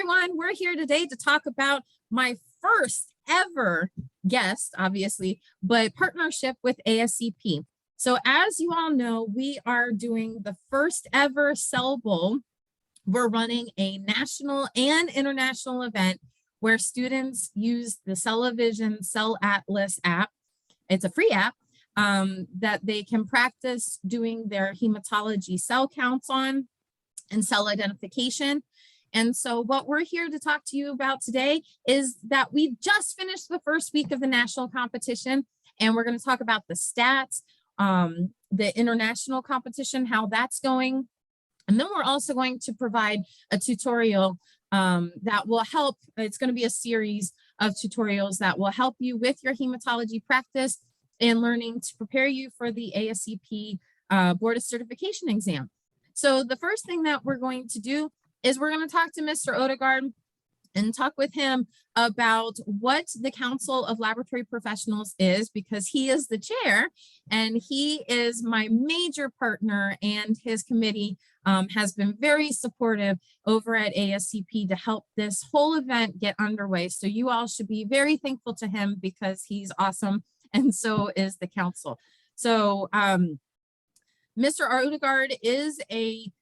everyone. We're here today to talk about my first ever guest, obviously, but partnership with ASCP. So as you all know, we are doing the first ever Cell Bowl. We're running a national and international event where students use the Cellovision Cell Atlas app. It's a free app that they can practice doing their hematology cell counts on and cell identification. And so what we're here to talk to you about today is that we just finished the first week of the national competition, and we're going to talk about the stats, the international competition, how that's going. And then we're also going to provide a tutorial that will help. It's going to be a series of tutorials that will help you with your hematology practice and learning to prepare you for the ASCP Board of Certification exam. So the first thing that we're going to do is we're going to talk to Mr. Odegard and talk with him about what the Council of Laboratory Professionals is, because he is the chair and he is my major partner, and his committee has been very supportive over at ASCP to help this whole event get underway. So you all should be very thankful to him because he's awesome, and so is the council. So Mr. Odegard is a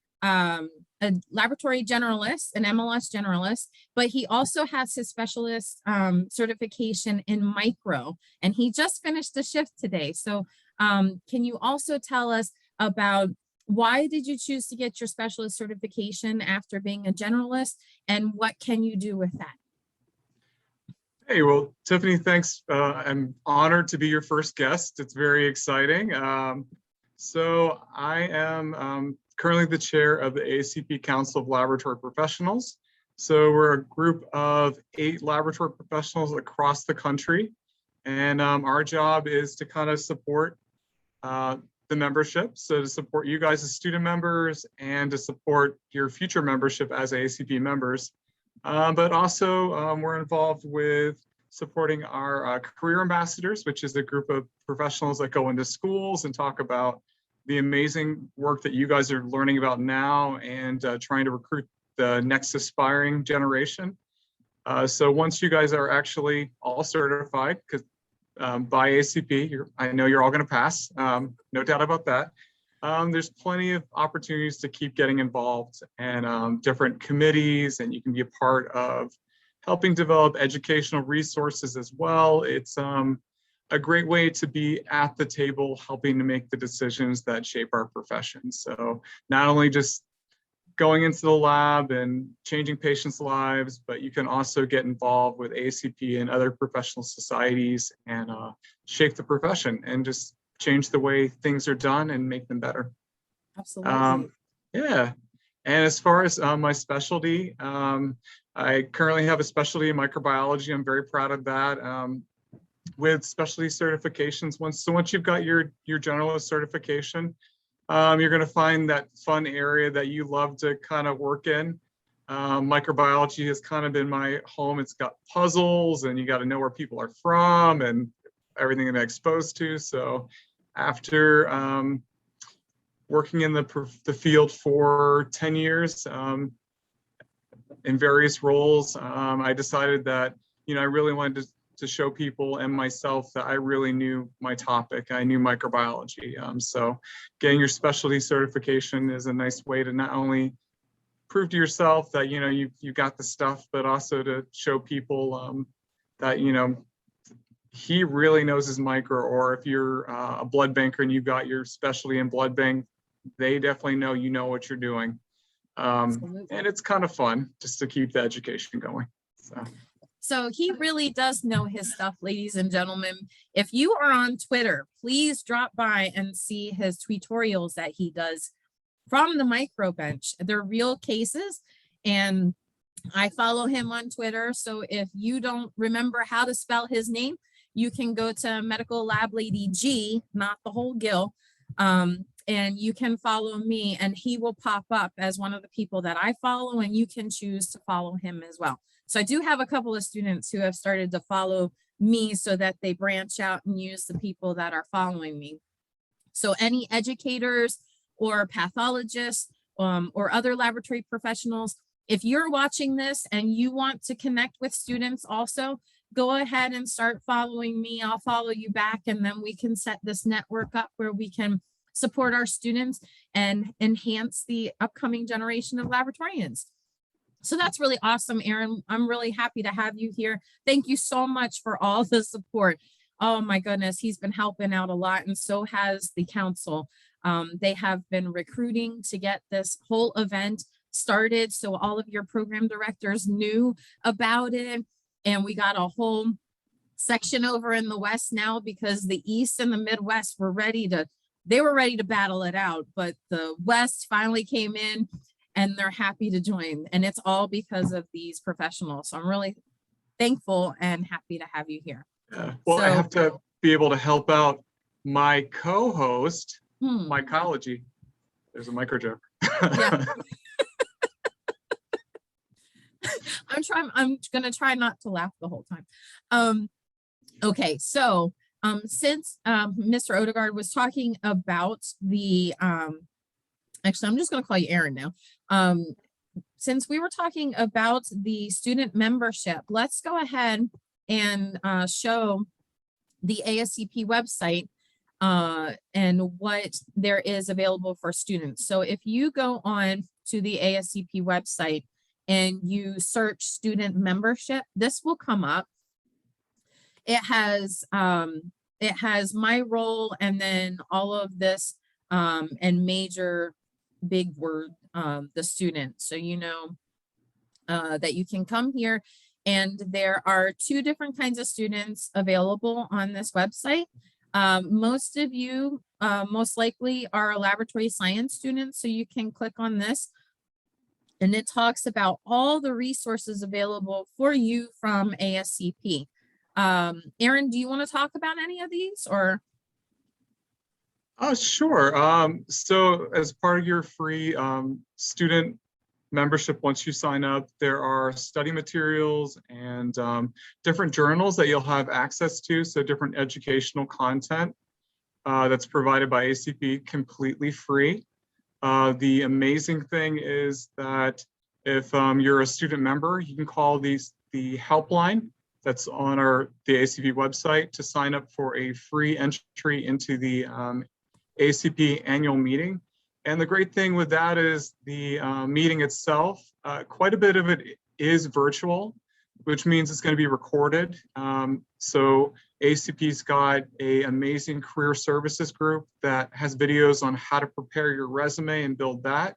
laboratory generalist, an MLS generalist, but he also has his specialist certification in micro, and he just finished the shift today. So can you also tell us about why did you choose to get your specialist certification after being a generalist, and what can you do with that? Hey, well, Tiffany, thanks. I'm honored to be your first guest. It's very exciting. So I am currently the chair of the ASCP Council of Laboratory Professionals. So we're a group of 8 laboratory professionals across the country. And our job is to kind of support the membership. So to support you guys as student members and to support your future membership as ASCP members. But also we're involved with supporting our career ambassadors, which is a group of professionals that go into schools and talk about the amazing work that you guys are learning about now and trying to recruit the next aspiring generation. So once you guys are actually all certified, because by ASCP, I know you're all going to pass, no doubt about that. There's plenty of opportunities to keep getting involved and different committees, and you can be a part of helping develop educational resources as well. It's a great way to be at the table, helping to make the decisions that shape our profession. So not only just going into the lab and changing patients' lives, but you can also get involved with ASCP and other professional societies and shape the profession and just change the way things are done and make them better. Absolutely. Yeah. And as far as my specialty, I currently have a specialty in microbiology. I'm very proud of that. With specialty certifications, once you've got your generalist certification, you're going to find that fun area that you love to kind of work in. Microbiology has kind of been my home. It's got puzzles, and you got to know where people are from and everything they're exposed to. So after working in the field for 10 years in various roles, I decided that I really wanted to show people and myself that I really knew my topic. I knew microbiology. So getting your specialty certification is a nice way to not only prove to yourself that you got the stuff, but also to show people that he really knows his micro. Or if you're a blood banker and you got your specialty in blood bank, they definitely know you know what you're doing. And it's kind of fun just to keep the education going. So he really does know his stuff, ladies and gentlemen. If you are on Twitter, please drop by and see his tutorials that he does from the micro bench. They're real cases, and I follow him on Twitter. So if you don't remember how to spell his name, you can go to Medical Lab Lady G, not the whole Gill, and you can follow me, and he will pop up as one of the people that I follow, and you can choose to follow him as well. So I do have a couple of students who have started to follow me so that they branch out and use the people that are following me. So any educators or pathologists or other laboratory professionals if you're watching this and you want to connect with students also, go ahead and start following me. I'll follow you back, and then we can set this network up where we can support our students and enhance the upcoming generation of laboratorians. So that's really awesome, Aaron. I'm really happy to have you here. Thank you so much for all the support. Oh my goodness, he's been helping out a lot, and so has the council. They have been recruiting to get this whole event started, so all of your program directors knew about it. And we got a whole section over in the West now, because the East and the Midwest were ready to battle it out, but the West finally came in and they're happy to join. And it's all because of these professionals. So I'm really thankful and happy to have you here. Yeah. Well, I have to be able to help out my co-host, Mycology. There's a micro joke. Yeah. I'm gonna try not to laugh the whole time. Okay, so since Mr. Odegard was talking about the actually, I'm just gonna call you Aaron now. Since we were talking about the student membership, let's go ahead and show the ASCP website and what there is available for students. So if you go on to the ASCP website and you search student membership, this will come up. It has my role, and then all of this and major big word, the student. So you know that you can come here, and there are 2 different kinds of students available on this website. Most of you most likely are a laboratory science student, so you can click on this. And it talks about all the resources available for you from ASCP. Aaron, do you want to talk about any of these, or? Sure. So as part of your free student membership, once you sign up, there are study materials and different journals that you'll have access to. So different educational content that's provided by ASCP completely free. The amazing thing is that if you're a student member, you can call the helpline that's on the ASCP website to sign up for a free entry into the ASCP annual meeting. And the great thing with that is the meeting itself, quite a bit of it is virtual, which means it's going to be recorded. So ASCP's got an amazing career services group that has videos on how to prepare your resume and build that.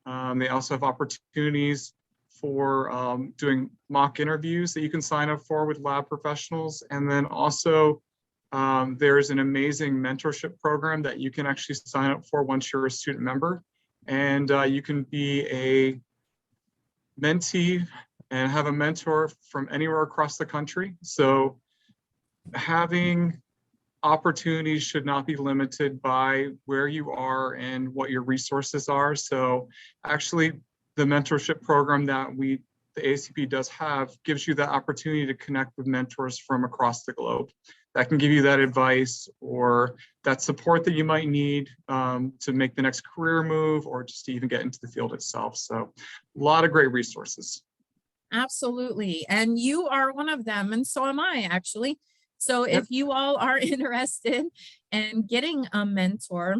They also have opportunities for doing mock interviews that you can sign up for with lab professionals. And then also there's an amazing mentorship program that you can actually sign up for once you're a student member. And you can be a mentee and have a mentor from anywhere across the country. So having opportunities should not be limited by where you are and what your resources are. So actually the mentorship program that the ASCP does have gives you that opportunity to connect with mentors from across the globe that can give you that advice or that support that you might need to make the next career move or just to even get into the field itself. So a lot of great resources. Absolutely. And you are one of them, and so am I, actually. So if you all are interested in getting a mentor,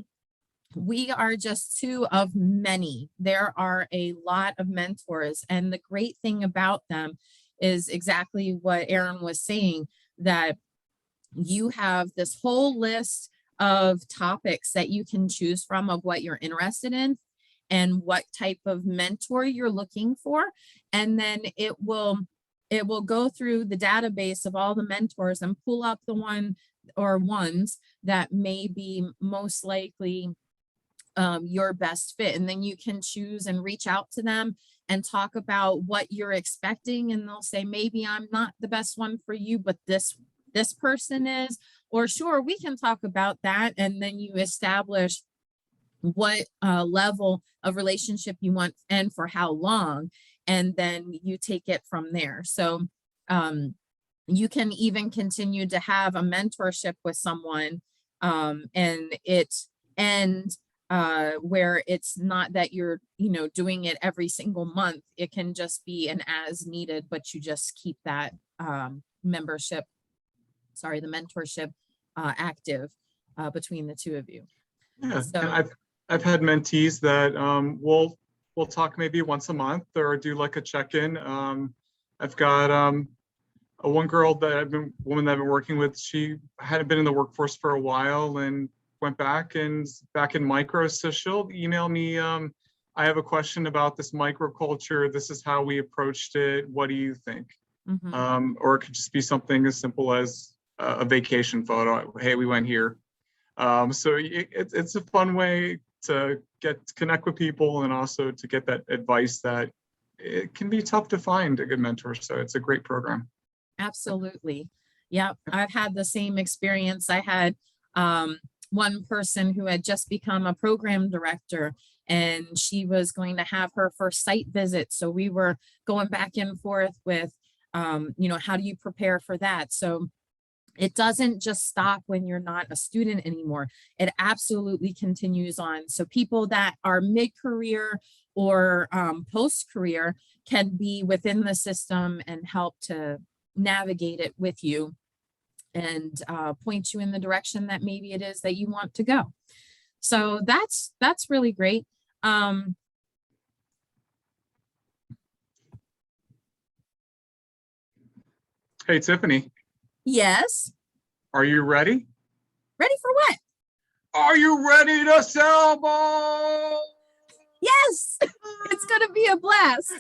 we are just 2 of many. There are a lot of mentors, and the great thing about them is exactly what Aaron was saying, that you have this whole list of topics that you can choose from of what you're interested in and what type of mentor you're looking for. And then it will go through the database of all the mentors and pull up the one or ones that may be most likely your best fit. And then you can choose and reach out to them and talk about what you're expecting. And they'll say, maybe I'm not the best one for you, but this person is, or sure, we can talk about that. And then you establish what level of relationship you want and for how long. And then you take it from there. So you can even continue to have a mentorship with someone and where it's not that you're, doing it every single month. It can just be an as needed, but you just keep that the mentorship active between the two of you. Yeah, So, and I've had mentees that we'll talk maybe once a month or do like a check-in. I've got a woman that I've been working with. She hadn't been in the workforce for a while and went back in micro. So she'll email me, I have a question about this microculture. This is how we approached it. What do you think? Or it could just be something as simple as a vacation photo. Hey, we went here. So it's a fun way to connect with people and also to get that advice that it can be tough to find a good mentor. So it's a great program. absolutely. Yeah, I've had the same experience. I had one person who had just become a program director, and she was going to have her first site visit. So we were going back and forth with, how do you prepare for that? So it doesn't just stop when you're not a student anymore. It absolutely continues on. So people that are mid-career or post-career can be within the system and help to navigate it with you and point you in the direction that maybe it is that you want to go. So that's really great. Hey, Tiffany. Yes. Are you ready? Ready for what? Are you ready to sell ball? Yes, it's going to be a blast.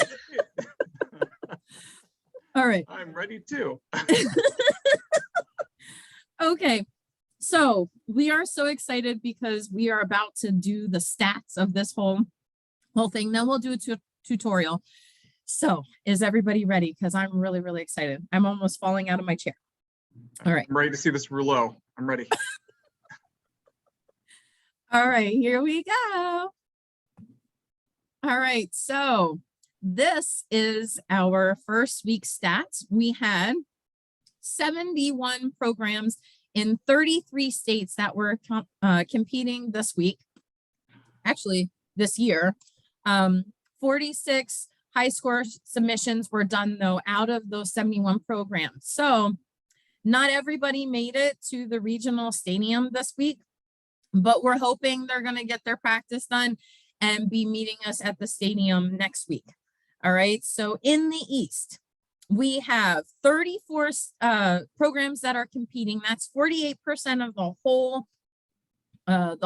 All right. I'm ready too. Okay. So we are so excited because we are about to do the stats of this whole thing. Then we'll do a tutorial. So is everybody ready? Because I'm really, really excited. I'm almost falling out of my chair. All right. I'm ready to see this rouleau. I'm ready. All right, here we go. All right, so this is our first week stats. We had 71 programs in 33 states that were competing this week, actually this year. 46 high score submissions were done though out of those 71 programs. So not everybody made it to the regional stadium this week, but we're hoping they're going to get their practice done and be meeting us at the stadium next week. All right. So in the East, we have 34 programs that are competing. That's 48% of the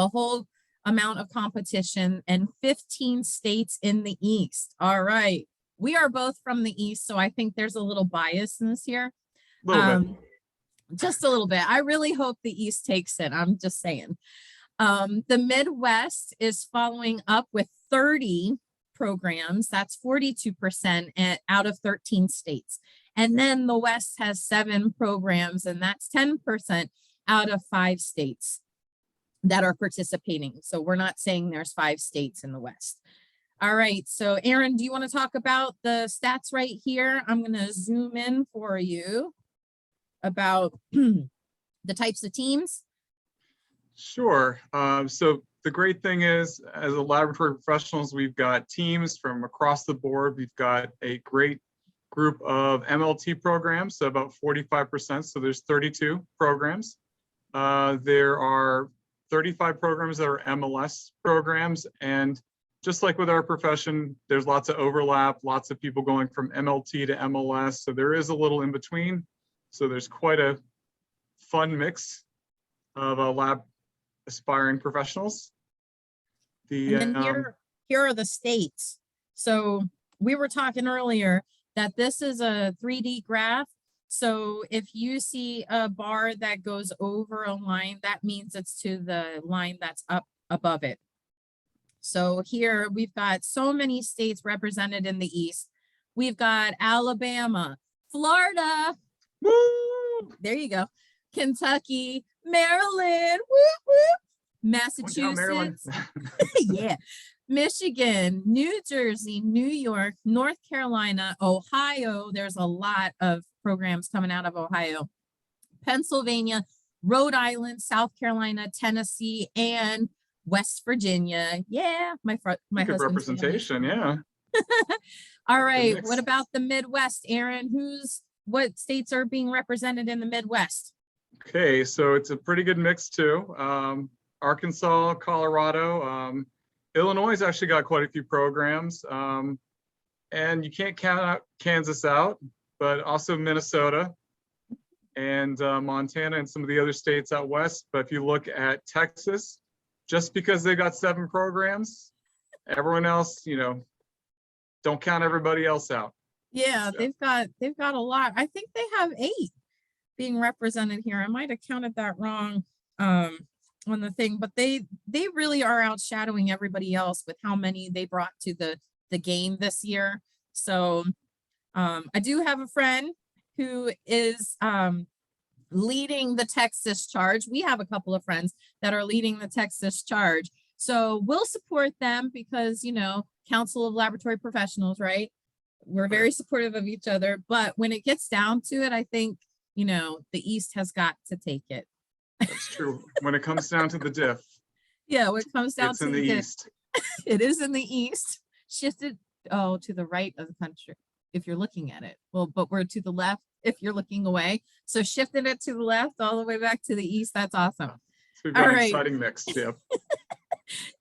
whole amount of competition, and 15 states in the East. All right. We are both from the East, so I think there's a little bias in this year. Just a little bit. I really hope the East takes it. I'm just saying. The Midwest is following up with 30 programs. That's 42% out of 13 states. And then the West has 7 programs, and that's 10% out of 5 states that are participating. So we're not saying there's 5 states in the West. All right. So Aaron, do you want to talk about the stats right here? I'm going to zoom in for you about the types of teams. Sure. So the great thing is, as a laboratory professionals, we've got teams from across the board. We've got a great group of MLT programs, so about 45%. So there's 32 programs. There are 35 programs that are MLS programs. And just like with our profession, there's lots of overlap, lots of people going from MLT to MLS. So there is a little in between. So there's quite a fun mix of lab aspiring professionals. And then here are the states. So we were talking earlier that this is a 3D graph. So if you see a bar that goes over a line, that means it's to the line that's up above it. So here we've got so many states represented in the East. We've got Alabama, Florida, woo, there you go, Kentucky, Maryland, whoop, whoop, Massachusetts, yeah, Michigan, New Jersey, New York, North Carolina, Ohio. There's a lot of programs coming out of Ohio, Pennsylvania, Rhode Island, South Carolina, Tennessee, and West Virginia. Yeah, my Good husband's family. representation, yeah. All Good right, what mix. about the Midwest, Aaron? What states are being represented in the Midwest? Okay, so it's a pretty good mix too. Arkansas, Colorado, Illinois actually got quite a few programs. And you can't count out Kansas out, but also Minnesota and Montana and some of the other states out west. But if you look at Texas, just because they got 7 programs, everyone else, don't count everybody else out. Yeah, So, they've got a lot. I think they have 8 being represented here. I might have counted that wrong on the thing, but they really are outshadowing everybody else with how many they brought to the game this year. So I do have a friend who is leading the Texas charge. We have a couple of friends that are leading the Texas charge. So we'll support them because, Council of Laboratory Professionals, right? We're very supportive of each other. But when it gets down to it, I think, the East has got to take it. that's true. When it comes down to the diff, Yeah, when it comes down it's to in the East. it is in the East, shifted to the right of the country if you're looking at it. Well, but we're to the left if you're looking away. So shifting it to the left all the way back to the East. That's awesome. So we've got All an right. exciting mix. Yep.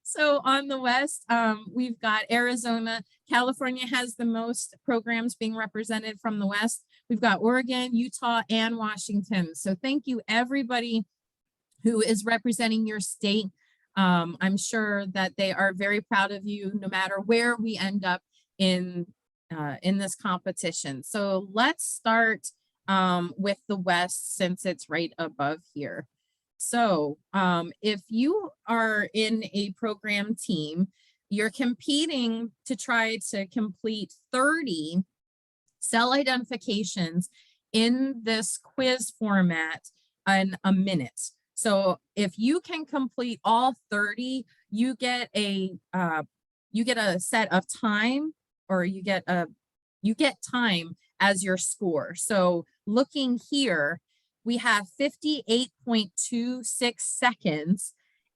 So on the West, we've got Arizona. California has the most programs being represented from the West. We've got Oregon, Utah, and Washington. So thank you, everybody who is representing your state. I'm sure that they are very proud of you, no matter where we end up in this competition. So let's start with the West, since it's right above here. So if you are in a program team, you're competing to try to complete 30 cell identifications in this quiz format in a minute. So if you can complete all 30, you get a set of time, or you get time as your score. So looking here, we have 58.26 seconds,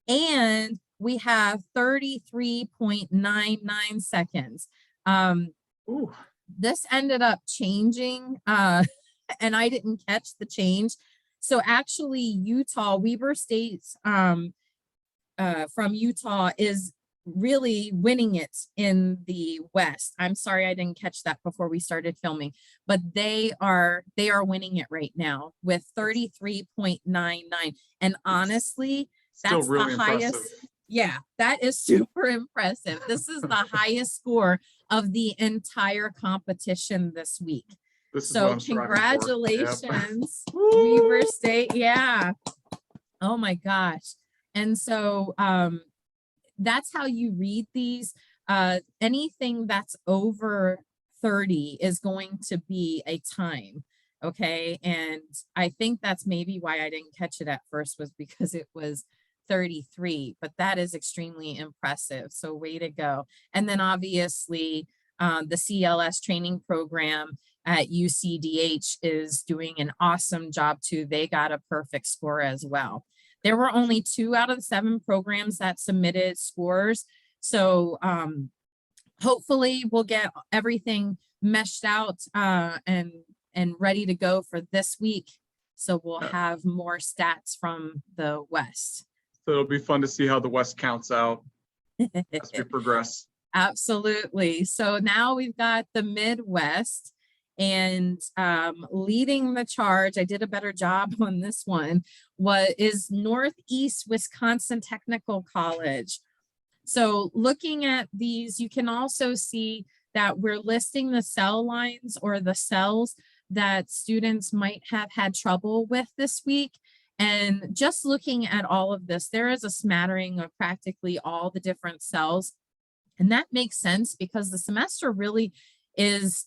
and we have 33.99 seconds. This ended up changing, and I didn't catch the change. So actually, Utah, Weber State from Utah is really winning it in the West. I'm sorry I didn't catch that before we started filming, but they are winning it right now with 33.99. And honestly, Still that's really the highest. impressive. Yeah, that is super impressive. This is the highest score of the entire competition this week. This is So what I'm striving for. congratulations, Yep. Weber State. Yeah. Oh my gosh. And so that's how you read these. Anything that's over 30 is going to be a time. Okay. And I think that's maybe why I didn't catch it at first, was because it was 33, but that is extremely impressive. So way to go. And then obviously the CLS training program at UCDH is doing an awesome job too. They got a perfect score as well. There were only 2 out of the 7 programs that submitted scores. So hopefully we'll get everything meshed out and ready to go for this week. So we'll have more stats from the West. So it'll be fun to see how the West counts out as we progress. Absolutely. So now we've got the Midwest, and leading the charge, I did a better job on this one, is Northeast Wisconsin Technical College. So looking at these, you can also see that we're listing the cell lines or the cells that students might have had trouble with this week. And just looking at all of this, there is a smattering of practically all the different cells. And that makes sense because the semester really is,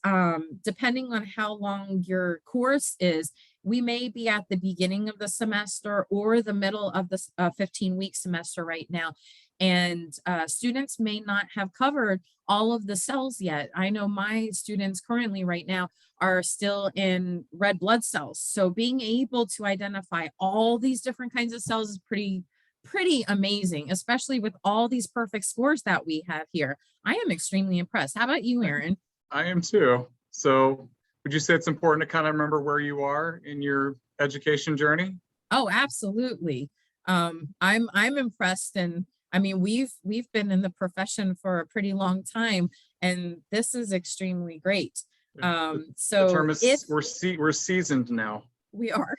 depending on how long your course is, we may be at the beginning of the semester or the middle of the 15-week semester right now. And students may not have covered all of the cells yet. I know my students currently right now are still in red blood cells. So being able to identify all these different kinds of cells is pretty pretty amazing, especially with all these perfect scores that we have here. I am extremely impressed. How about you, Aaron? I am too. So would you say it's important to kind of remember where you are in your education journey? Oh, absolutely. I'm impressed, and I mean we've been in the profession for a pretty long time, and this is extremely great. The So term if is we're seasoned now. we are,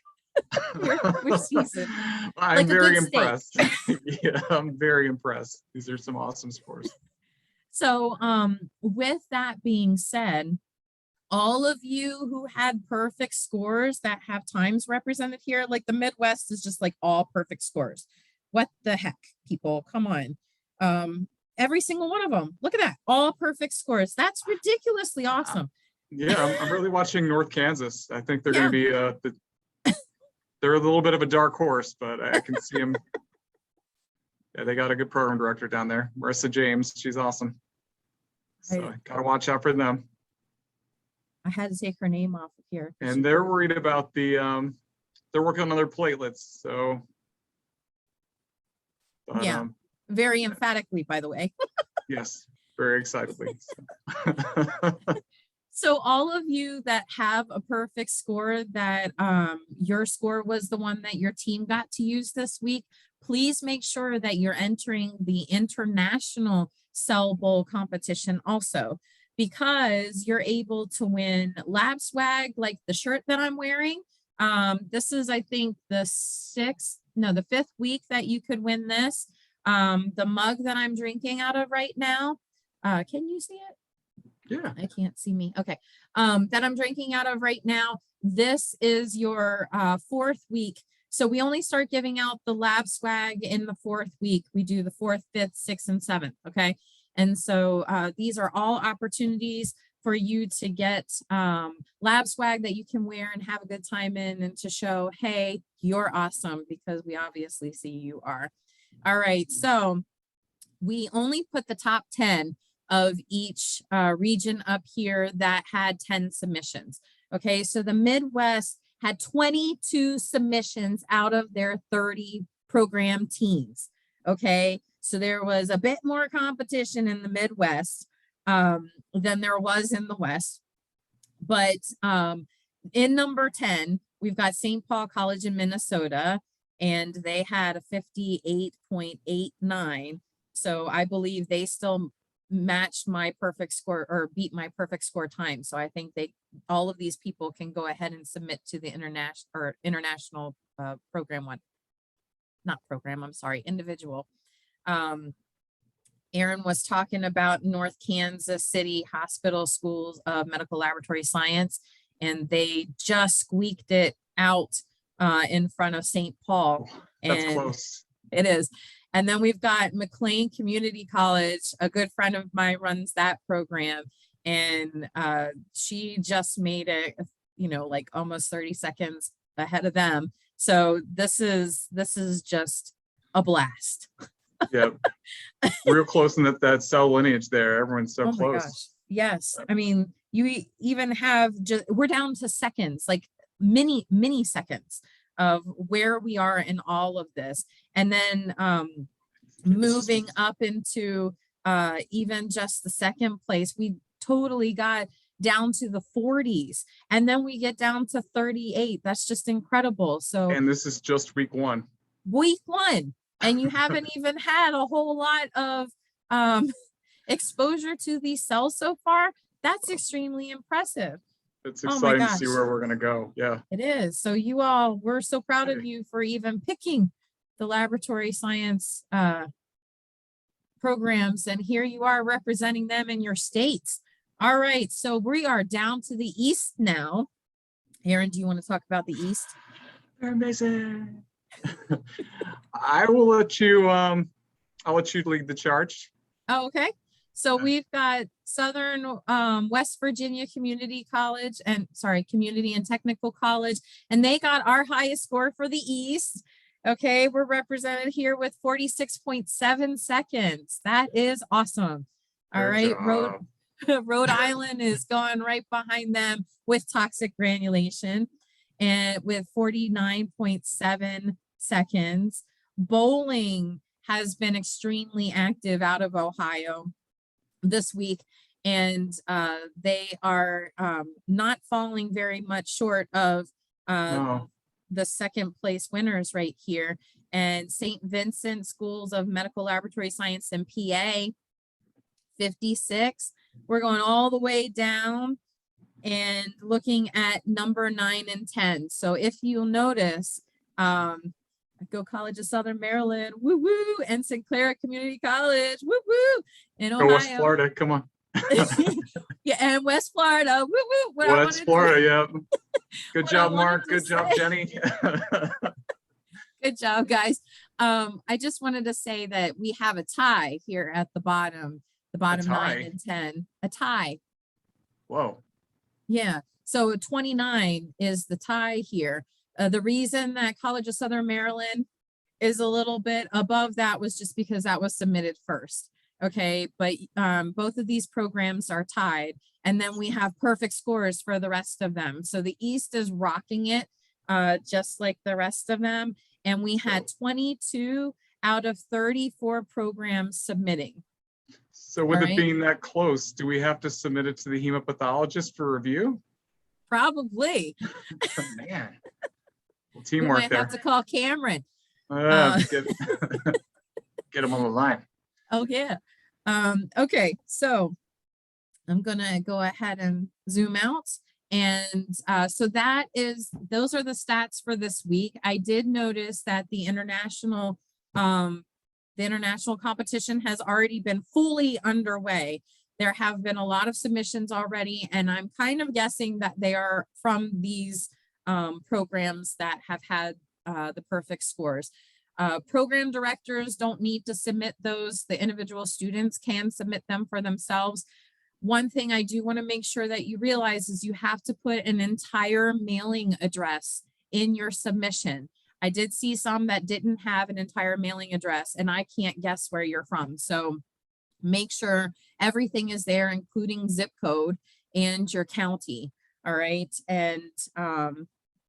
we're seasoned, I'm like a very good steak. impressed. Yeah, I'm very impressed. These are some awesome scores. So with that being said, all of you who had perfect scores that have times represented here, like the Midwest is just like all perfect scores. What the heck, people? Come on. Every single one of them. Look at that. All perfect scores. That's ridiculously awesome. Yeah, I'm really watching North Kansas. I think they're Yeah. going to be they're a little bit of a dark horse, but I can see them. Yeah, they got a good program director down there, Marissa James. She's awesome. So gotta watch out for them. I had to take her name off of here. And they're worried about the they're working on their platelets. So but, yeah, very emphatically, by the way. Yes, very excitedly. So all of you that have a perfect score that your score was the one that your team got to use this week, please make sure that you're entering the international Cell Bowl competition also, because you're able to win lab swag like the shirt that I'm wearing. This is, I think, the fifth week that you could win this. The mug that I'm drinking out of right now, can you see it? Yeah. I can't see me. Okay. That I'm drinking out of right now. This is your fourth week. So we only start giving out the lab swag in the fourth week. We do the fourth, fifth, sixth, and seventh. Okay. And so these are all opportunities for you to get lab swag that you can wear and have a good time in, and to show, hey, you're awesome, because we obviously see you are. All right. So we only put the top 10 of each region up here that had 10 submissions. Okay, so the Midwest had 22 submissions out of their 30 program teams. Okay, so there was a bit more competition in the Midwest than there was in the West. But in number 10, we've got St. Paul College in Minnesota, and they had a 58.89. So I believe they still matched my perfect score, or beat my perfect score time. So I think all of these people can go ahead and submit to the international program one. Not program, I'm sorry, individual. Aaron was talking about North Kansas City Hospital Schools of Medical Laboratory Science, and they just squeaked it out in front of St. Paul. That's and close. It is. And then we've got McLean Community College. A good friend of mine runs that program, and she just made it, like almost 30 seconds ahead of them. So this is just a blast. Yeah, real close in that cell lineage there. Everyone's so oh close. My gosh. Yes. I mean, you even have we're down to seconds, like mini seconds of where we are in all of this. And then moving up into even just the second place, we totally got down to the 40s, and then we get down to 38. That's just incredible. So, and this is just week one, and you haven't even had a whole lot of exposure to these cells so far. That's extremely impressive. It's exciting to see where we're going to go. Yeah, it is. So you all, we're so proud of you for even picking the laboratory science programs, and here you are representing them in your states. All right, so we are down to the East now. Aaron, do you want to talk about the East? They're amazing. I will let you I'll let you lead the charge. Oh, okay. So we've got Southern West Virginia Community and Technical College, and they got our highest score for the East. Okay, we're represented here with 46.7 seconds. That is awesome. All right, Rhode Island is going right behind them with toxic granulation, and with 49.7 seconds. Bowling has been extremely active out of Ohio this week, and they are not falling very much short of No. the second place winners right here. And St. Vincent Schools of Medical Laboratory Science in PA, 56. We're going all the way down and looking at number 9 and 10. So if you'll notice, Go College of Southern Maryland, woo woo, and Sinclair Community College, woo woo, in Go West Ohio. Florida, come on. Yeah, and West Florida, woo woo. West Florida, yeah. Good job, Mark. Good job, Jenny. Good job, guys. I just wanted to say that we have a tie here at the bottom 9 and 10, a tie. Whoa. Yeah, so 29 is the tie here. The reason that College of Southern Maryland is a little bit above that was just because that was submitted first. Okay, but both of these programs are tied, and then we have perfect scores for the rest of them. So the East is rocking it, just like the rest of them. And we had 22 out of 34 programs submitting. So with it being that close, do we have to submit it to the hemopathologist for review? Probably. Man, well, teamwork we might there. have to call Cameron. Get him on the line. Oh yeah. Okay, so I'm gonna go ahead and zoom out. And so those are the stats for this week. I did notice that the international competition has already been fully underway. There have been a lot of submissions already, and I'm kind of guessing that they are from these programs that have had the perfect scores. Program directors don't need to submit those. The individual students can submit them for themselves. One thing I do want to make sure that you realize is you have to put an entire mailing address in your submission. I did see some that didn't have an entire mailing address, and I can't guess where you're from. So make sure everything is there, including zip code and your county. All right. And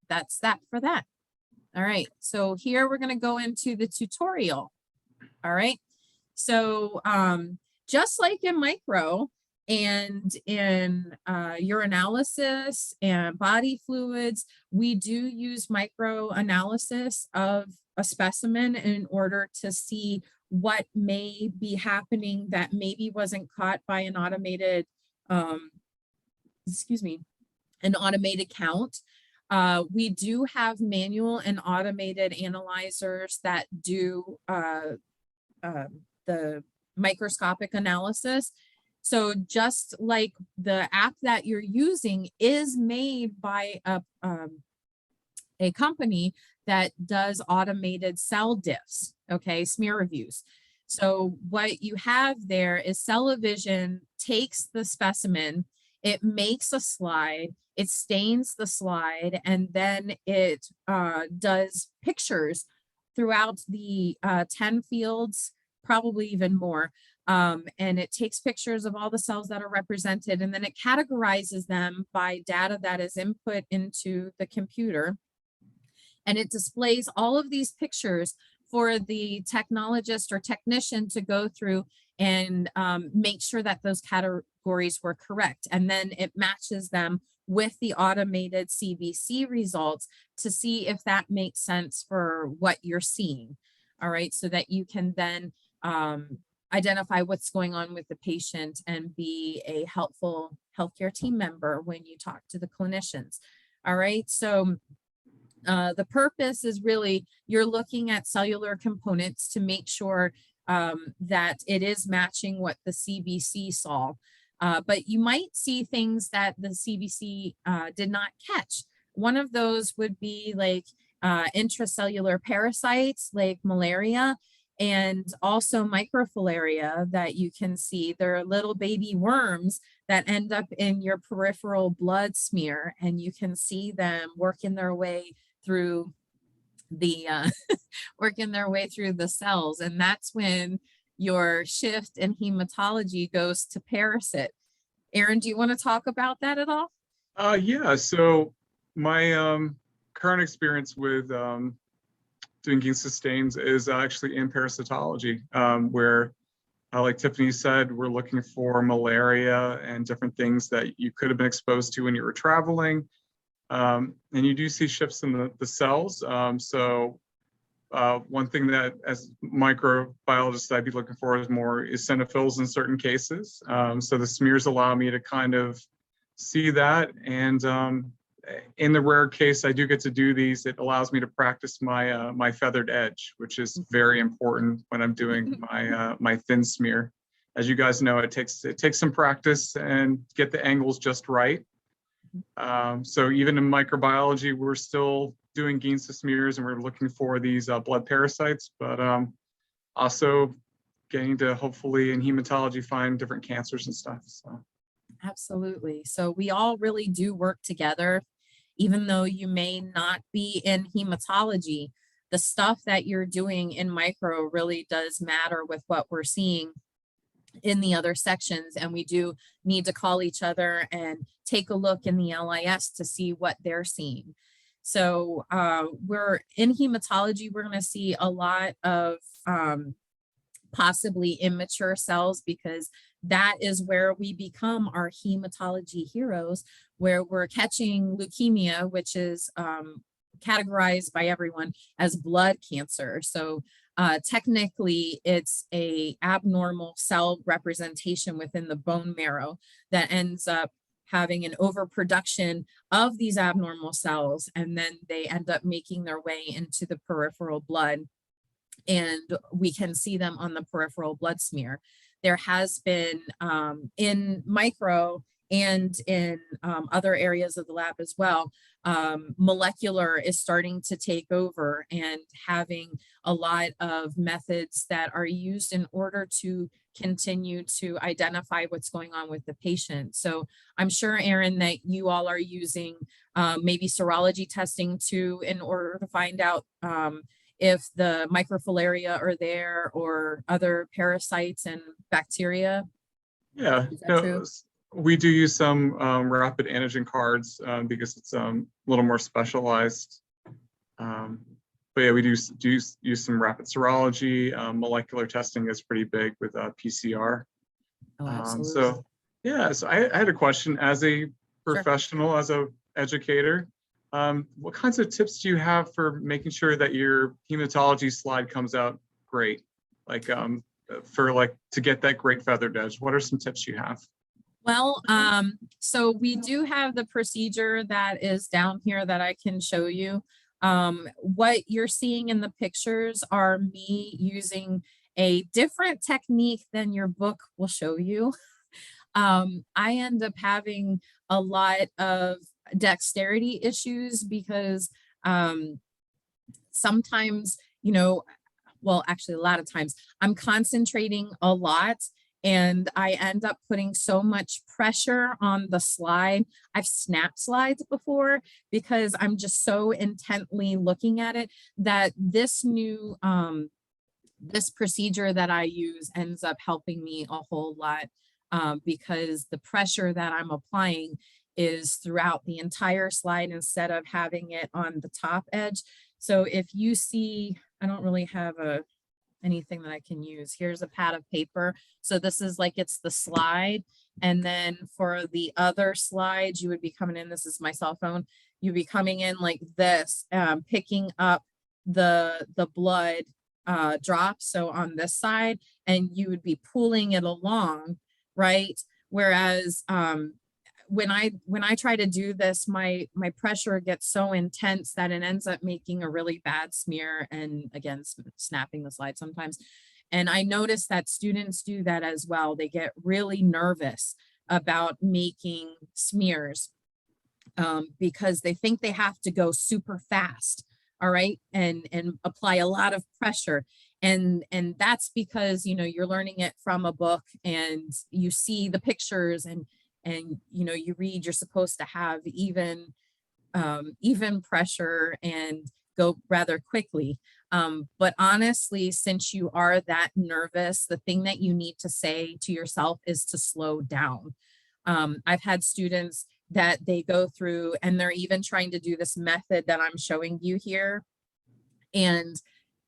that's that for that. All right. So here we're going to go into the tutorial. All right. So just like in micro and in urinalysis and body fluids, we do use micro analysis of a specimen in order to see what may be happening that maybe wasn't caught by an automated, an automated count. We do have manual and automated analyzers that do the microscopic analysis. So just like the app that you're using is made by a company that does automated cell diffs, okay, smear reviews. So what you have there is Cell-Vision takes the specimen, it makes a slide, it stains the slide, and then it does pictures throughout the 10 fields, probably even more. And it takes pictures of all the cells that are represented, and then it categorizes them by data that is input into the computer. And it displays all of these pictures for the technologist or technician to go through and make sure that those categories were correct. And then it matches them with the automated CBC results to see if that makes sense for what you're seeing. All right, so that you can then identify what's going on with the patient and be a helpful healthcare team member when you talk to the clinicians. All right, so the purpose is really you're looking at cellular components to make sure that it is matching what the CBC saw. But you might see things that the CBC did not catch. One of those would be like intracellular parasites like malaria, and also microfilaria that you can see. They're little baby worms that end up in your peripheral blood smear, and you can see them working their way through the cells. And that's when your shift in hematology goes to parasit. Aaron, do you want to talk about that at all? Yeah, so my current experience with doing gene sustains is actually in parasitology, where, like Tiffany said, we're looking for malaria and different things that you could have been exposed to when you were traveling. And you do see shifts in the cells. One thing that as microbiologists I'd be looking for is more eosinophils in certain cases. So the smears allow me to kind of see that. And in the rare case I do get to do these, it allows me to practice my my feathered edge, which is very important when I'm doing my thin smear. As you guys know, it takes some practice and get the angles just right. So even in microbiology, we're still doing Giensa smears and we're looking for these blood parasites, but also getting to hopefully in hematology find different cancers and stuff. So. Absolutely. So we all really do work together, even though you may not be in hematology. The stuff that you're doing in micro really does matter with what we're seeing in the other sections, and we do need to call each other and take a look in the LIS to see what they're seeing. So we're in hematology, we're going to see a lot of possibly immature cells, because that is where we become our hematology heroes, where we're catching leukemia, which is categorized by everyone as blood cancer. So technically it's a abnormal cell representation within the bone marrow that ends up having an overproduction of these abnormal cells, and then they end up making their way into the peripheral blood, and we can see them on the peripheral blood smear. There has been in micro and in other areas of the lab as well, molecular is starting to take over and having a lot of methods that are used in order to continue to identify what's going on with the patient. So I'm sure, Aaron, that you all are using maybe serology testing too, in order to find out if the microfilaria are there or other parasites and bacteria. Yeah, Is that true? we do use some rapid antigen cards because it's a little more specialized. But yeah, we do use some rapid serology. Molecular testing is pretty big with PCR. Oh, absolutely. So yeah, so I had a question as a professional, Sure. as a educator. What kinds of tips do you have for making sure that your hematology slide comes out great? Like to get that great feathered edge, what are some tips you have? Well, so we do have the procedure that is down here that I can show you. What you're seeing in the pictures are me using a different technique than your book will show you. I end up having a lot of dexterity issues because sometimes, well, actually a lot of times I'm concentrating a lot and I end up putting so much pressure on the slide. I've snapped slides before because I'm just so intently looking at it that this new, this procedure that I use ends up helping me a whole lot because the pressure that I'm applying is throughout the entire slide instead of having it on the top edge. So if you see, I don't really have anything that I can use. Here's a pad of paper. So this is like, it's the slide. And then for the other slides, you would be coming in, this is my cell phone. You'd be coming in like this, picking up the blood drops. So on this side, and you would be pulling it along, right? Whereas when I try to do this, my pressure gets so intense that it ends up making a really bad smear, and again, snapping the slide sometimes. And I notice that students do that as well. They get really nervous about making smears because they think they have to go super fast, all right, and apply a lot of pressure. And that's because, you're learning it from a book and you see the pictures and you read, you're supposed to have even pressure and go rather quickly. But honestly, since you are that nervous, the thing that you need to say to yourself is to slow down. I've had students that they go through and they're even trying to do this method that I'm showing you here. And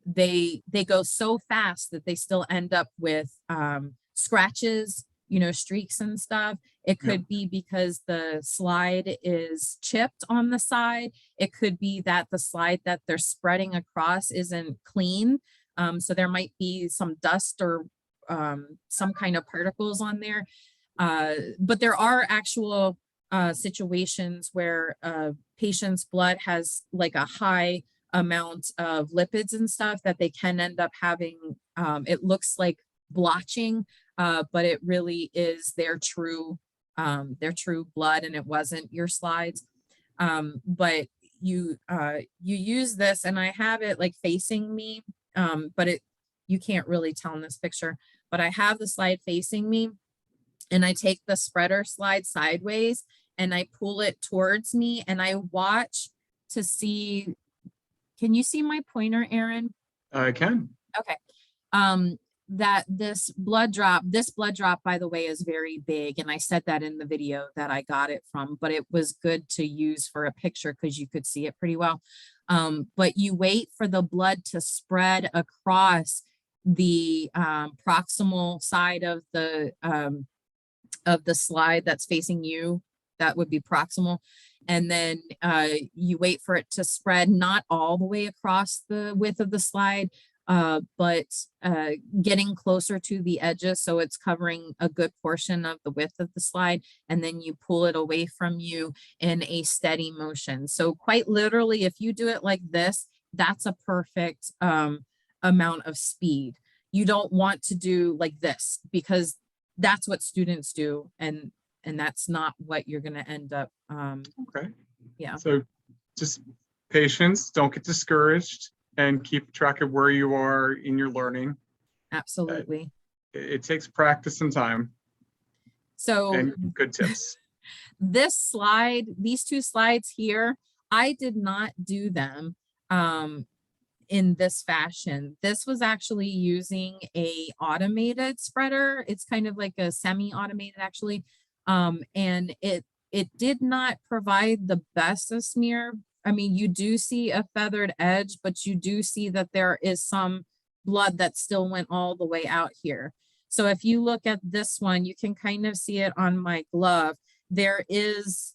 they go so fast that they still end up with scratches, you know, streaks and stuff. It Yeah. could be because the slide is chipped on the side. It could be that the slide that they're spreading across isn't clean. So there might be some dust or some kind of particles on there. But there are actual situations where patient's blood has like a high amount of lipids and stuff that they can end up having. It looks like blotching, but it really is their true blood, and it wasn't your slides. But you use this, and I have it like facing me, but you can't really tell in this picture, but I have the slide facing me, and I take the spreader slide sideways and I pull it towards me, and I watch to see. Can you see my pointer, Aaron? I can. Okay. That this blood drop, by the way, is very big. And I said that in the video that I got it from, but it was good to use for a picture because you could see it pretty well. But you wait for the blood to spread across the proximal side of the slide that's facing you. That would be proximal. And then you wait for it to spread, not all the way across the width of the slide, but getting closer to the edges, so it's covering a good portion of the width of the slide, and then you pull it away from you in a steady motion. So quite literally, if you do it like this, that's a perfect amount of speed. You don't want to do like this, because that's what students do, and that's not what you're going to end up. Okay. Yeah. So just patience, don't get discouraged, and keep track of where you are in your learning. Absolutely. It takes practice and time. So and good tips. this slide, these two slides here, I did not do them in this fashion. This was actually using a automated spreader. It's kind of like a semi-automated actually. And it did not provide the best of smear. I mean, you do see a feathered edge, but you do see that there is some blood that still went all the way out here. So if you look at this one, you can kind of see it on my glove. There is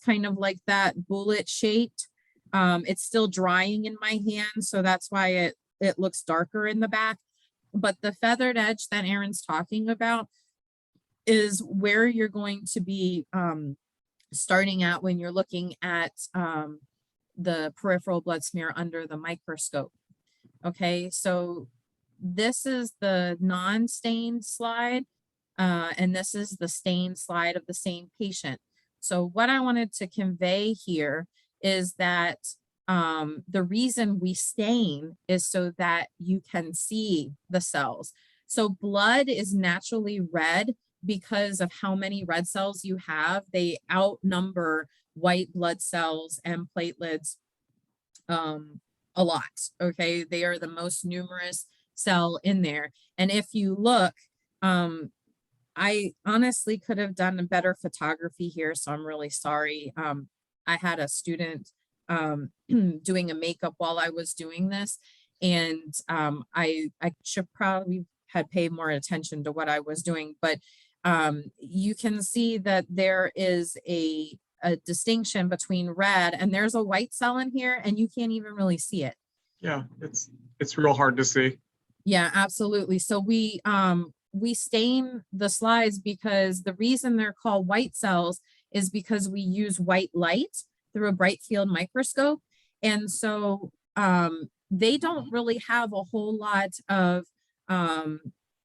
kind of like that bullet shaped. It's still drying in my hand, so that's why it looks darker in the back. But the feathered edge that Aaron's talking about is where you're going to be starting at when you're looking at the peripheral blood smear under the microscope. Okay, so this is the non-stained slide, and this is the stained slide of the same patient. So what I wanted to convey here is that the reason we stain is so that you can see the cells. So blood is naturally red because of how many red cells you have. They outnumber white blood cells and platelets a lot. Okay, they are the most numerous cell in there. And if you look, I honestly could have done a better photography here, so I'm really sorry. I had a student doing a makeup while I was doing this, and I should probably had paid more attention to what I was doing, but you can see that there is a distinction between red, and there's a white cell in here, and you can't even really see it. Yeah, it's real hard to see. Yeah, absolutely. So we stain the slides because the reason they're called white cells is because we use white light through a bright field microscope. And so they don't really have a whole lot of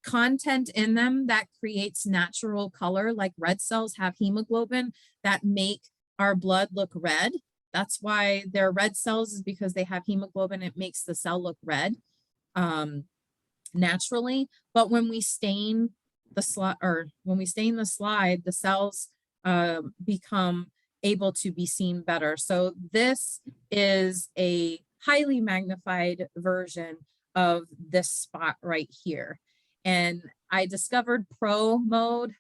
content in them that creates natural color, like red cells have hemoglobin that make our blood look red. That's why they're red cells, is because they have hemoglobin. It makes the cell look red naturally. But when we stain the slide, the cells become able to be seen better. So this is a highly magnified version of this spot right here. And I discovered pro mode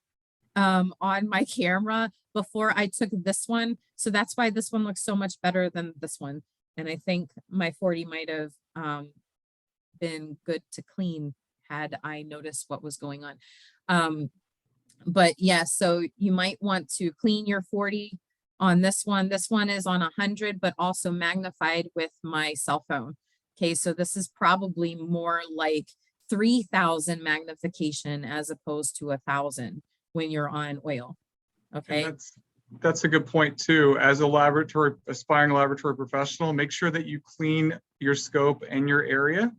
on my camera before I took this one. So that's why this one looks so much better than this one. And I think my 40 might have been good to clean had I noticed what was going on. But yeah, so you might want to clean your 40 on this one. This one is on 100, but also magnified with my cell phone. Okay, so this is probably more like 3,000 magnification as opposed to 1,000 when you're on oil. Okay. And that's a good point too. As a aspiring laboratory professional, make sure that you clean your scope and your area.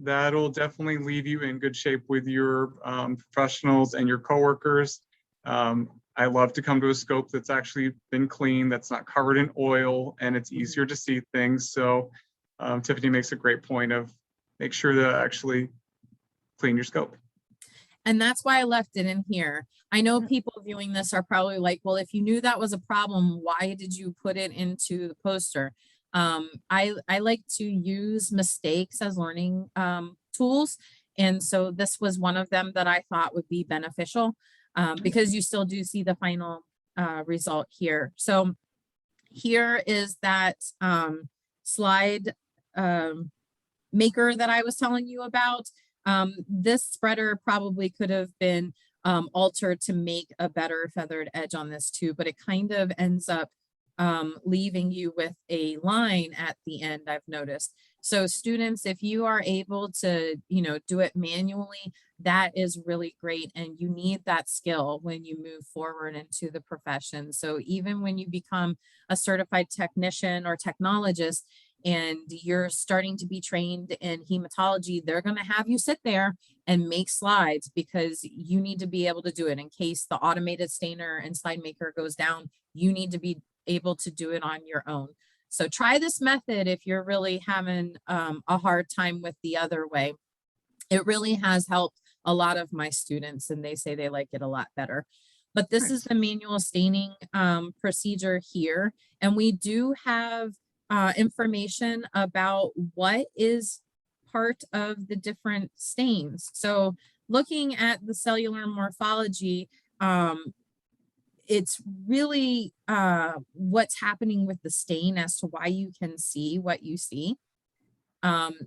That'll definitely leave you in good shape with your professionals and your coworkers. I love to come to a scope that's actually been cleaned, that's not covered in oil, and it's easier to see things. So Tiffany makes a great point of make sure to actually clean your scope. And that's why I left it in here. I know people viewing this are probably like, well, if you knew that was a problem, why did you put it into the poster? I like to use mistakes as learning tools. And so this was one of them that I thought would be beneficial because you still do see the final result here. So here is that slide maker that I was telling you about. This spreader probably could have been altered to make a better feathered edge on this too, but it kind of ends up leaving you with a line at the end, I've noticed. So students, if you are able to, do it manually, that is really great. And you need that skill when you move forward into the profession. So even when you become a certified technician or technologist, and you're starting to be trained in hematology, they're going to have you sit there and make slides because you need to be able to do it in case the automated stainer and slide maker goes down. You need to be able to do it on your own. So try this method if you're really having a hard time with the other way. It really has helped a lot of my students and they say they like it a lot better. But this is the manual staining procedure here. And we do have information about what is part of the different stains. So looking at the cellular morphology, it's really what's happening with the stain as to why you can see what you see.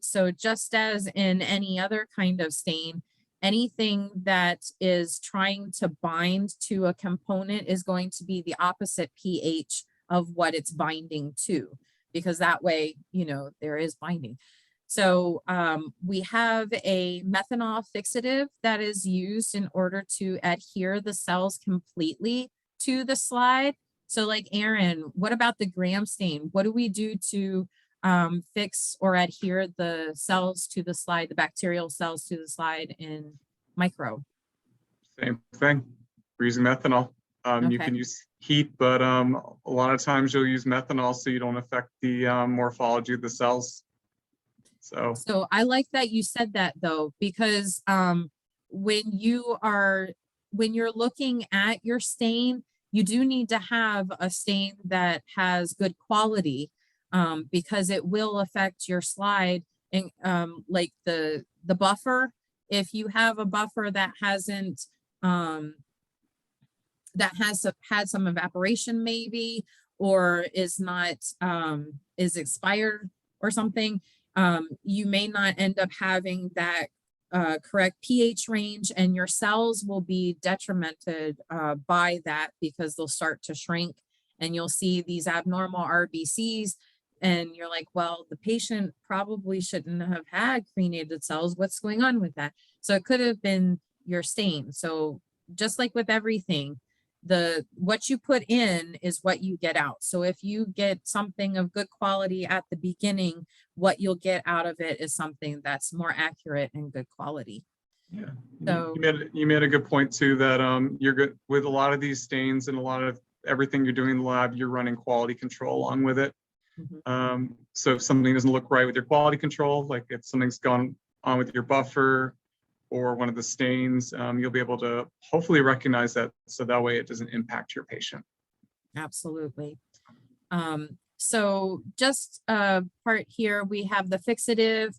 So just as in any other kind of stain, anything that is trying to bind to a component is going to be the opposite pH of what it's binding to, because that way, there is binding. So we have a methanol fixative that is used in order to adhere the cells completely to the slide. So like Aaron, what about the gram stain? What do we do to fix or adhere the cells to the slide, the bacterial cells to the slide in micro? Same thing. We're using methanol. You can use heat, but a lot of times you'll use methanol so you don't affect the morphology of the cells. So I like that you said that though, because when you're looking at your stain, you do need to have a stain that has good quality because it will affect your slide. And like the buffer, if you have a buffer that hasn't that has had some evaporation maybe, or is not is expired or something, you may not end up having that correct pH range, and your cells will be detrimented by that because they'll start to shrink and you'll see these abnormal RBCs. And you're like, well, the patient probably shouldn't have had crenated cells. What's going on with that? So it could have been your stain. So just like with everything, what you put in is what you get out. So if you get something of good quality at the beginning, what you'll get out of it is something that's more accurate and good quality. Yeah, so you made a good point too, that you're good with a lot of these stains and a lot of everything you're doing in the lab, you're running quality control along with it. So if something doesn't look right with your quality control, like if something's gone on with your buffer or one of the stains, you'll be able to hopefully recognize that, so that way it doesn't impact your patient. Absolutely. So just a part here, we have the fixative,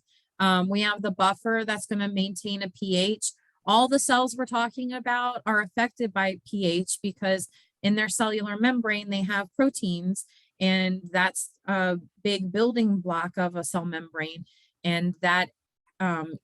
we have the buffer that's going to maintain a pH. All the cells we're talking about are affected by pH because in their cellular membrane, they have proteins, and that's a big building block of a cell membrane. And that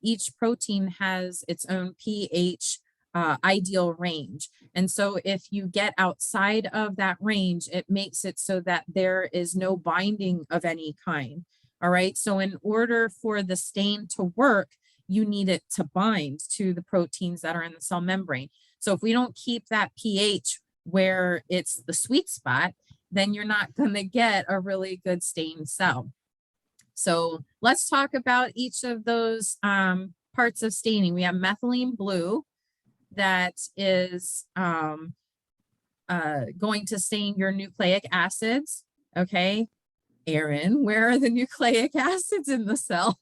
each protein has its own pH ideal range. And so if you get outside of that range, it makes it so that there is no binding of any kind. All right. So in order for the stain to work, you need it to bind to the proteins that are in the cell membrane. So if we don't keep that pH where it's the sweet spot, then you're not going to get a really good stained cell. So let's talk about each of those parts of staining. We have methylene blue that is going to stain your nucleic acids. Okay, Aaron, where are the nucleic acids in the cell?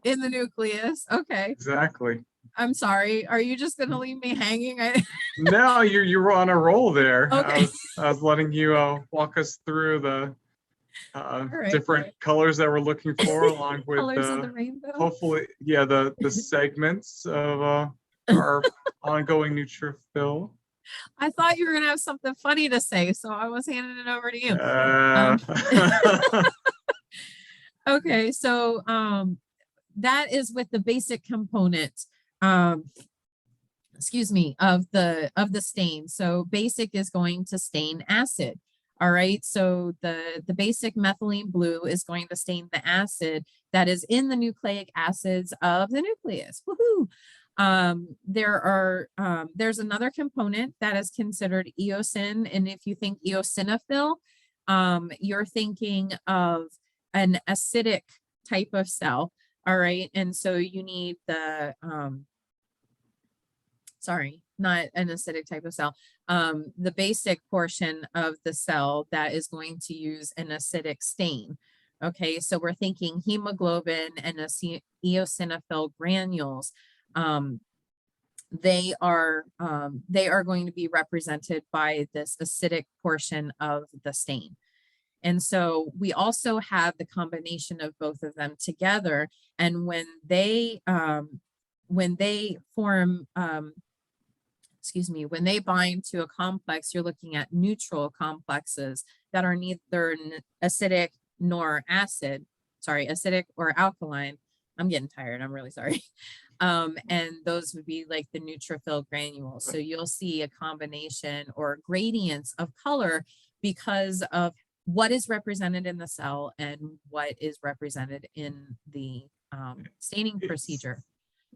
In the nucleus. Okay. Exactly. I'm sorry. Are you just going to leave me hanging? No, you were on a roll there. Okay. I was letting you walk us through the different colors that we're looking for, along with colors of the rainbow. Hopefully, yeah, the segments of our ongoing neutrophil. I thought you were gonna have something funny to say, so I was handing it over to you. Okay, so that is with the basic component, excuse me, of the stain. So basic is going to stain acid. All right, so the basic methylene blue is going to stain the acid that is in the nucleic acids of the nucleus. Woohoo! There's another component that is considered eosin, and if you think eosinophil, you're thinking of an acidic type of cell. All right, and so you need the sorry, not an acidic type of cell, the basic portion of the cell that is going to use an acidic stain. Okay, so we're thinking hemoglobin and eosinophil granules. They are going to be represented by this acidic portion of the stain. And so we also have the combination of both of them together. And when they form, excuse me, when they bind to a complex, you're looking at neutral complexes that are neither acidic nor acidic or alkaline. I'm getting tired. I'm really sorry. And those would be like the neutrophil granules. So you'll see a combination or gradients of color because of what is represented in the cell and what is represented in the staining procedure.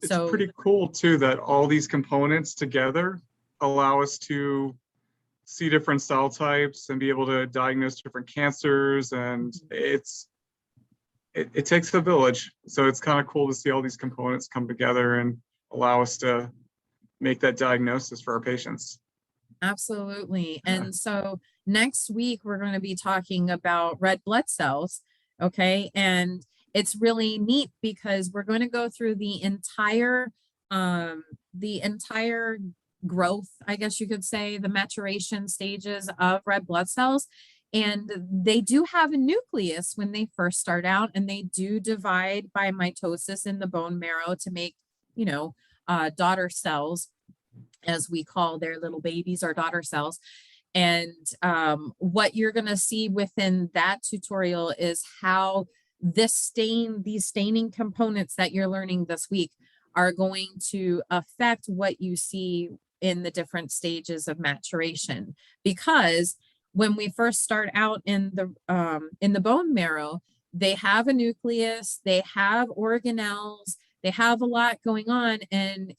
It's pretty cool too that all these components together allow us to see different cell types and be able to diagnose different cancers, and it takes a village. So it's kind of cool to see all these components come together and allow us to make that diagnosis for our patients. Absolutely. And so next week, we're going to be talking about red blood cells. Okay. And it's really neat because we're going to go through the entire growth, I guess you could say, the maturation stages of red blood cells. And they do have a nucleus when they first start out, and they do divide by mitosis in the bone marrow to make, daughter cells, as we call their little babies, or daughter cells. And what you're going to see within that tutorial is how these staining components that you're learning this week are going to affect what you see in the different stages of maturation. Because when we first start out in the bone marrow, they have a nucleus, they have organelles, they have a lot going on, and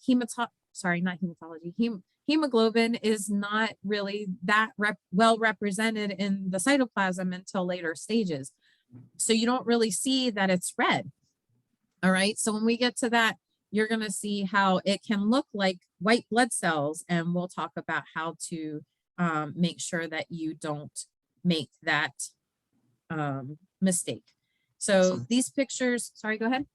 hemoglobin is not really that well represented in the cytoplasm until later stages. So you don't really see that it's red. All right. So when we get to that, you're going to see how it can look like white blood cells. And we'll talk about how to make sure that you don't make that mistake. So awesome. These pictures, sorry, go ahead.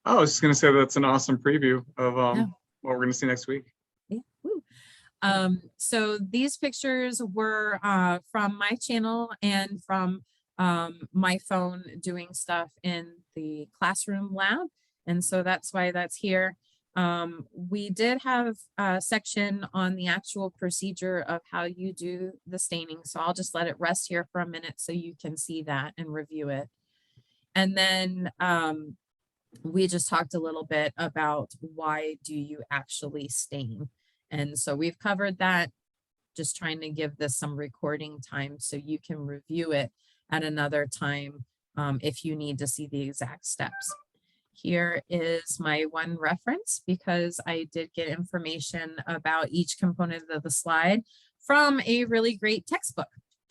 I was just going to say that's an awesome preview of what we're going to see next week. Yeah. Woo. So these pictures were from my channel and from my phone doing stuff in the classroom lab. And so that's why that's here. We did have a section on the actual procedure of how you do the staining. So I'll just let it rest here for a minute so you can see that and review it. And then we just talked a little bit about why do you actually stain. And so we've covered that, just trying to give this some recording time so you can review it at another time if you need to see the exact steps. Here is my one reference because I did get information about each component of the slide from a really great textbook.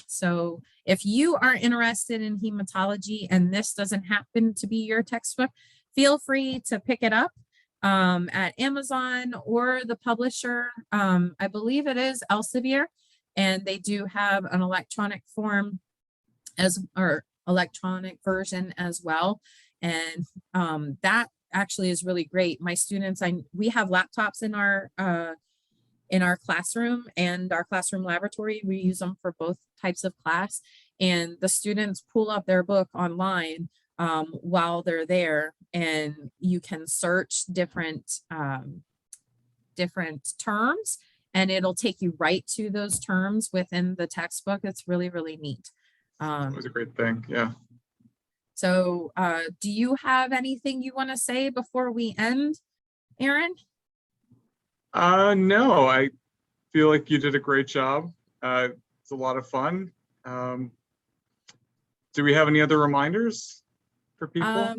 So if you are interested in hematology and this doesn't happen to be your textbook, feel free to pick it up at Amazon or the publisher. I believe it is Elsevier, and they do have an electronic form or electronic version as well. And that actually is really great. My students, we have laptops in our classroom and our classroom laboratory. We use them for both types of class, and the students pull up their book online while they're there, and you can search different terms, and it'll take you right to those terms within the textbook. It's really, really neat. It was a great thing. Yeah. So do you have anything you want to say before we end, Aaron? No, I feel like you did a great job. It's a lot of fun. Do we have any other reminders for people?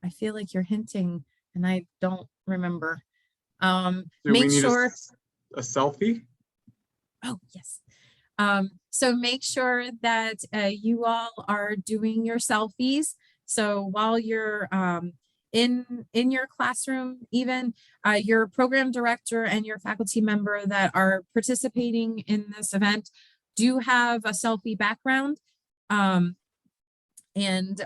I feel like you're hinting and I don't remember. Do Make we need sure a selfie? Oh, yes. So make sure that you all are doing your selfies. So while you're in your classroom, even your program director and your faculty member that are participating in this event do have a selfie background. And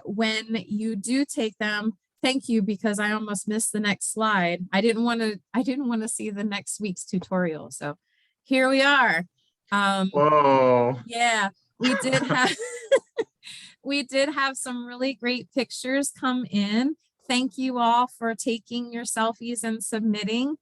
when you do take them, thank you, because I almost missed the next slide. I didn't want to see the next week's tutorial. So here we are. Whoa. Yeah, we did have we did have some really great pictures come in. Thank you all for taking your selfies and submitting.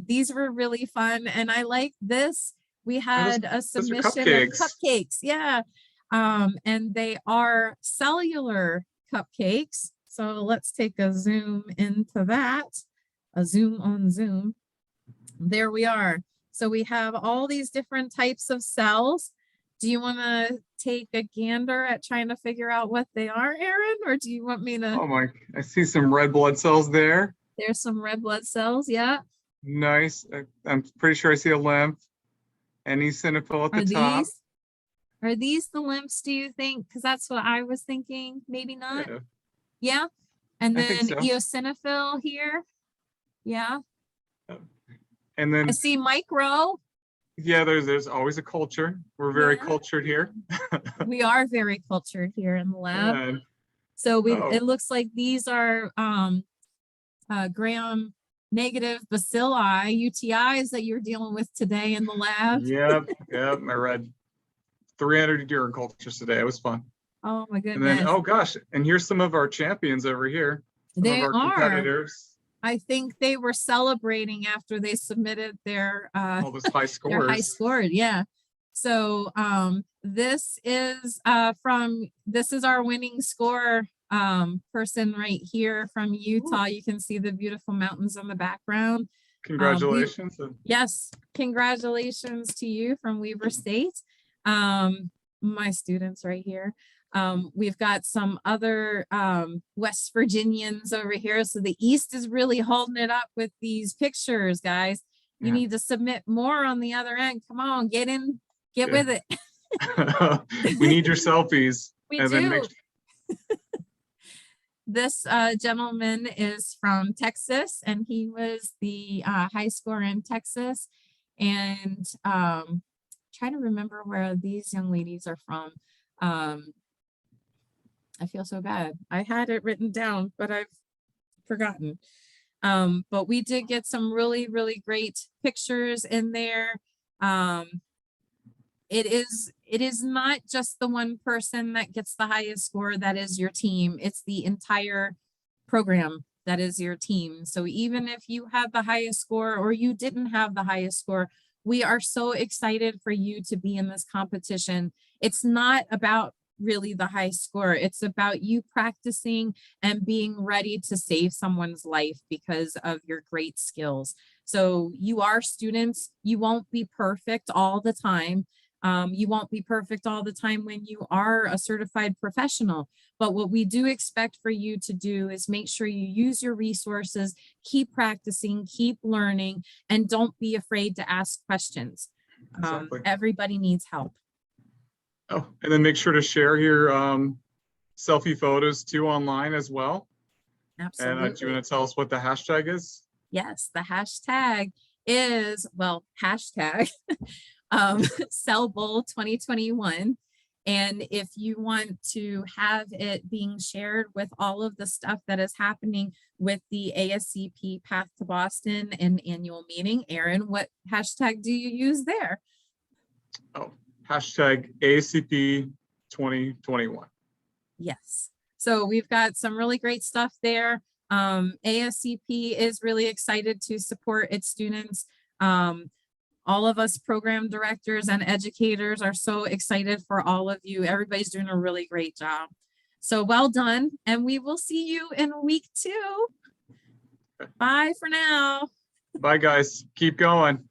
These were really fun, and I like this. We had a submission of cupcakes. Yeah. And they are cellular cupcakes. So let's take a zoom into that, a zoom on Zoom. There we are. So we have all these different types of cells. Do you want to take a gander at trying to figure out what they are, Aaron? Or do you want me to? Oh my, I see some red blood cells there. There's some red blood cells, yeah. Nice. I'm pretty sure I see a lymph. And eosinophil at the top. Are these the lymphs, do you think? Because that's what I was thinking. Maybe not. Yeah. And then so. Eosinophil here. Yeah. And then I see micro. Yeah, there's always a culture. We're very cultured here. We are very cultured here in the lab. Yeah. So it looks like these are gram negative bacilli, UTIs that you're dealing with today in the lab. Yep. I read 300 urine cultures today. It was fun. Oh my goodness. And then, oh gosh, and here's some of our champions over here. Some of our competitors. I think they were celebrating after they submitted their all those high scores. Their high scored, yeah. So this is our winning score person right here from Utah. You can see the beautiful mountains in the background. Congratulations. Yes, congratulations to you from Weber State. My students right here. We've got some other West Virginians over here. So the East is really holding it up with these pictures, guys. You need to submit more on the other end. Come on, get in, get with it. We need your selfies. We do. This gentleman is from Texas, and he was the high scorer in Texas. And trying to remember where these young ladies are from. I feel so bad. I had it written down, but I've forgotten. But we did get some really, really great pictures in there. It is not just the one person that gets the highest score that is your team. It's the entire program that is your team. So even if you had the highest score or you didn't have the highest score, we are so excited for you to be in this competition. It's not about really the high score. It's about you practicing and being ready to save someone's life because of your great skills. So you are students. You won't be perfect all the time. You won't be perfect all the time when you are a certified professional. But what we do expect for you to do is make sure you use your resources, keep practicing, keep learning, and don't be afraid to ask questions. Exactly. Everybody needs help. Oh, and then make sure to share your selfie photos too online as well. Absolutely. And do you want to tell us what the hashtag is? Yes, the hashtag is, well, hashtag Cell Bowl 2021. And if you want to have it being shared with all of the stuff that is happening with the ASCP Path to Boston and annual meeting, Aaron, what hashtag do you use there? Oh, hashtag ASCP 2021. Yes. So we've got some really great stuff there. ASCP is really excited to support its students. All of us program directors and educators are so excited for all of you. Everybody's doing a really great job. So well done. And we will see you in week 2. Bye for now. Bye, guys. Keep going.